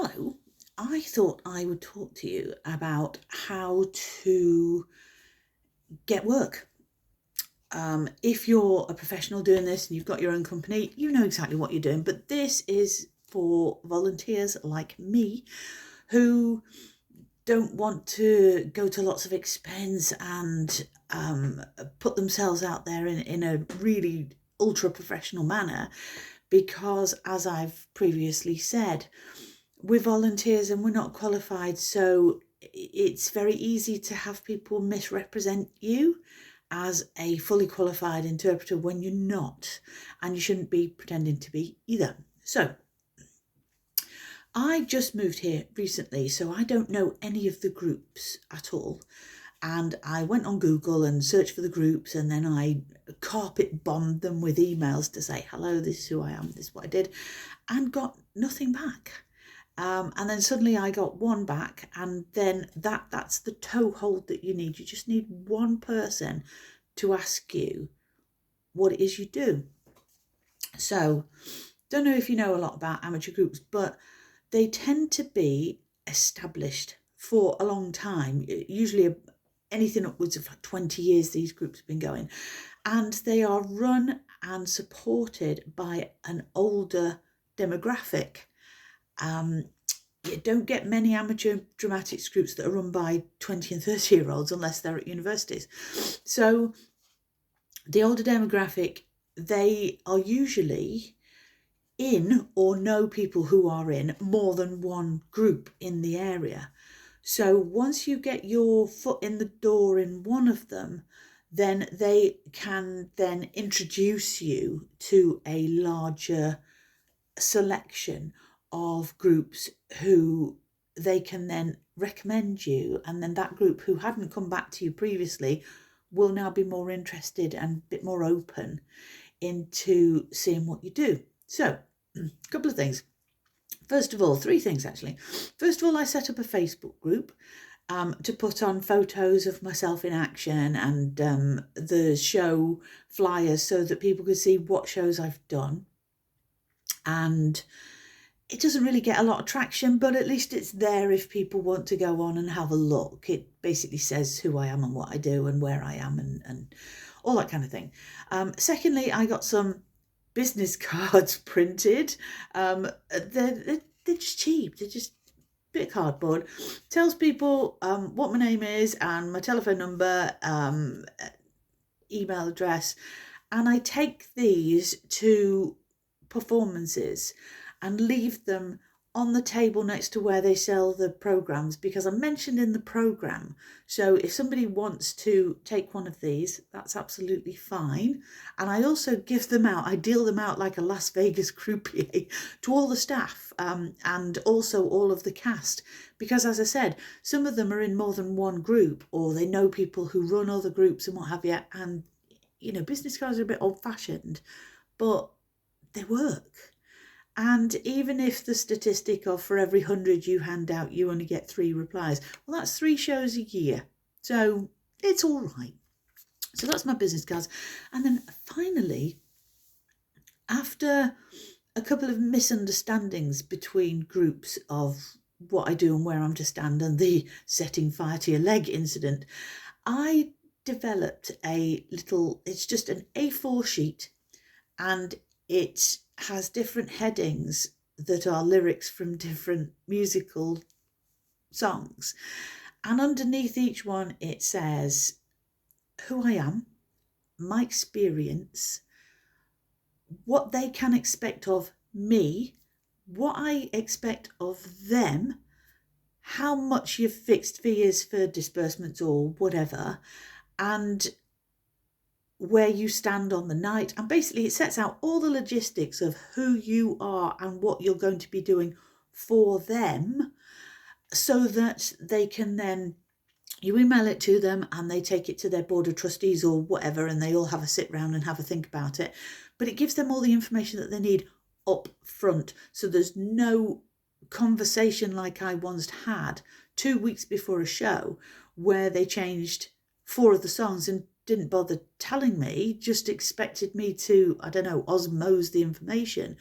Hello, I thought I would talk to you about how to get work. If you're a professional doing this and you've got your own company, you know exactly what you're doing, but this is for volunteers like me who don't want to go to lots of expense and put themselves out there in a really ultra professional manner because, as I've previously said, we're volunteers and we're not qualified, so it's very easy to have people misrepresent you as a fully qualified interpreter when you're not, and you shouldn't be pretending to be either. So I just moved here recently, so I don't know any of the groups at all. And I went on Google and searched for the groups, and then I carpet bombed them with emails to say, hello, this is who I am, this is what I did, and got nothing back. And then suddenly I got one back, and then that's the toehold that you need. You just need one person to ask you what it is you do. So, don't know if you know a lot about amateur groups, but they tend to be established for a long time, usually anything upwards of like 20 years these groups have been going, and they are run and supported by an older demographic. You don't get many amateur dramatics groups that are run by 20 and 30-year-olds unless they're at universities. So the older demographic, they are usually in or know people who are in more than one group in the area. So once you get your foot in the door in one of them, then they can then introduce you to a larger selection of groups who they can then recommend you, and then that group who hadn't come back to you previously will now be more interested and a bit more open into seeing what you do. So a couple of things. First of all, three things actually. First of all, I set up a Facebook group to put on photos of myself in action and the show flyers so that people could see what shows I've done. And it doesn't really get a lot of traction, but at least it's there if people want to go on and have a look. It basically says who I am and what I do and where I am and all that kind of thing. Secondly, I got some business cards printed. They're just cheap. They're just a bit of cardboard. Tells people what my name is and my telephone number, email address. And I take these to performances and leave them on the table next to where they sell the programs, because I'm mentioned in the program. So if somebody wants to take one of these, that's absolutely fine. And I also give them out, I deal them out like a Las Vegas croupier to all the staff and also all of the cast, because as I said, some of them are in more than one group, or they know people who run other groups and what have you. And you know, business cards are a bit old-fashioned, but they work. And even if the statistic of for every 100 you hand out, you only get 3 replies, well, that's 3 shows a year. So it's all right. So that's my business cards. And then finally, after a couple of misunderstandings between groups of what I do and where I'm to stand and the setting fire to your leg incident, I developed a little, it's just an A4 sheet, and it has different headings that are lyrics from different musical songs. And underneath each one, it says who I am, my experience, what they can expect of me, what I expect of them, how much your fixed fee is for disbursements or whatever, and where you stand on the night. And basically it sets out all the logistics of who you are and what you're going to be doing for them, so that they can then, you email it to them and they take it to their board of trustees or whatever, and they all have a sit round and have a think about it. But it gives them all the information that they need up front, so there's no conversation like I once had 2 weeks before a show where they changed 4 of the songs and didn't bother telling me, just expected me to, I don't know, osmose the information.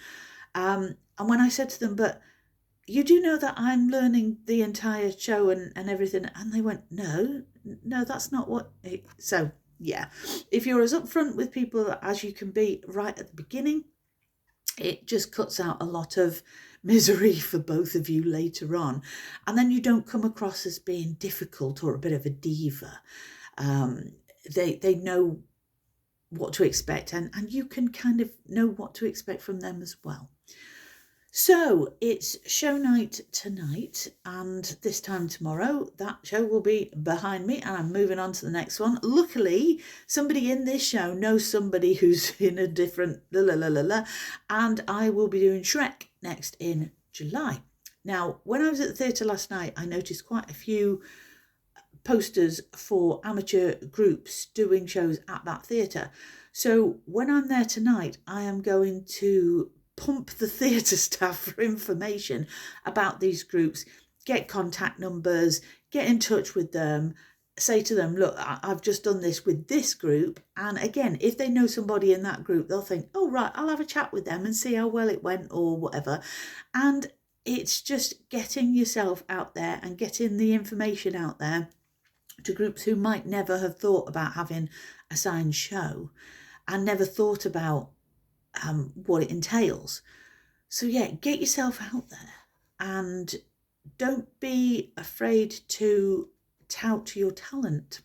And when I said to them, but you do know that I'm learning the entire show and everything? And they went, no, that's not what. So, yeah, if you're as upfront with people as you can be right at the beginning, it just cuts out a lot of misery for both of you later on. And then you don't come across as being difficult or a bit of a diva. They know what to expect, and you can kind of know what to expect from them as well. So it's show night tonight, and this time tomorrow that show will be behind me and I'm moving on to the next one. Luckily, somebody in this show knows somebody who's in a different and I will be doing Shrek next in July. Now, when I was at the theatre last night, I noticed quite a few posters for amateur groups doing shows at that theatre. So when I'm there tonight, I am going to pump the theatre staff for information about these groups, get contact numbers, get in touch with them, say to them, look, I've just done this with this group. And again, if they know somebody in that group, they'll think, oh, right, I'll have a chat with them and see how well it went or whatever. And it's just getting yourself out there and getting the information out there to groups who might never have thought about having a signed show and never thought about what it entails. So yeah, get yourself out there and don't be afraid to tout your talent,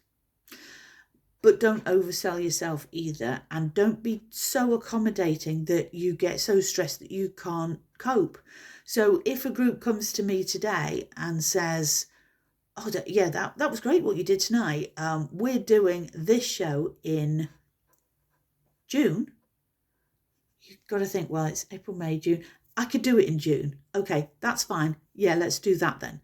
but don't oversell yourself either, and don't be so accommodating that you get so stressed that you can't cope. So if a group comes to me today and says, oh yeah, that was great what you did tonight, we're doing this show in June, you've got to think, well, it's April, May, June. I could do it in June. Okay, that's fine. Yeah, let's do that then.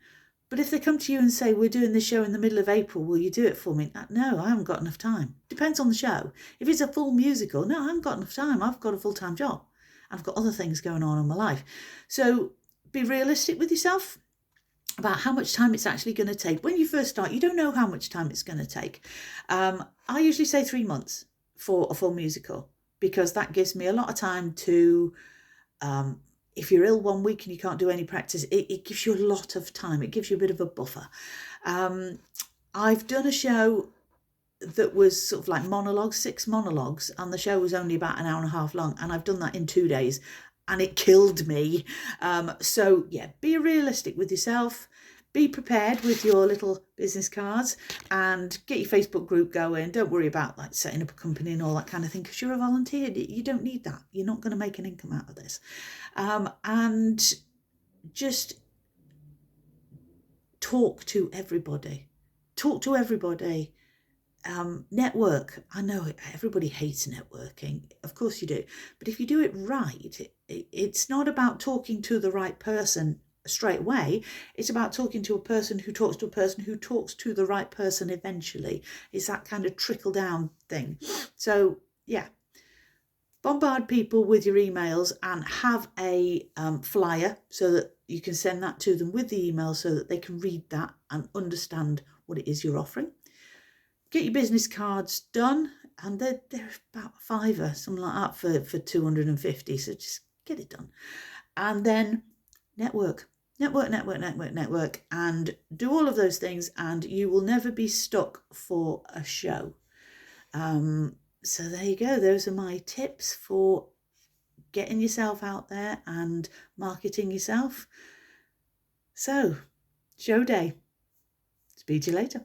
But if they come to you and say, we're doing the show in the middle of April, will you do it for me? No, I haven't got enough time. Depends on the show. If it's a full musical, no, I haven't got enough time. I've got a full-time job. I've got other things going on in my life. So be realistic with yourself about how much time it's actually going to take. When you first start, you don't know how much time it's going to take. I usually say 3 months for a full musical, because that gives me a lot of time to, if you're ill one week and you can't do any practice, it gives you a lot of time. It gives you a bit of a buffer. I've done a show that was sort of like monologues, 6 monologues, and the show was only about an hour and a half long, and I've done that in 2 days, and it killed me. So yeah, be realistic with yourself. Be prepared with your little business cards and get your Facebook group going. Don't worry about like setting up a company and all that kind of thing, because you're a volunteer. You don't need that. You're not going to make an income out of this. And just talk to everybody. Talk to everybody. Network. I know everybody hates networking. Of course you do. But if you do it right, it's not about talking to the right person straight away. It's about talking to a person who talks to a person who talks to the right person eventually. It's that kind of trickle down thing. So yeah, bombard people with your emails and have a flyer so that you can send that to them with the email so that they can read that and understand what it is you're offering. Get your business cards done, and they're about £5, something like that, for 250. So just get it done. And then network, and do all of those things, and you will never be stuck for a show. So there you go. Those are my tips for getting yourself out there and marketing yourself. So, show day. Speak to you later.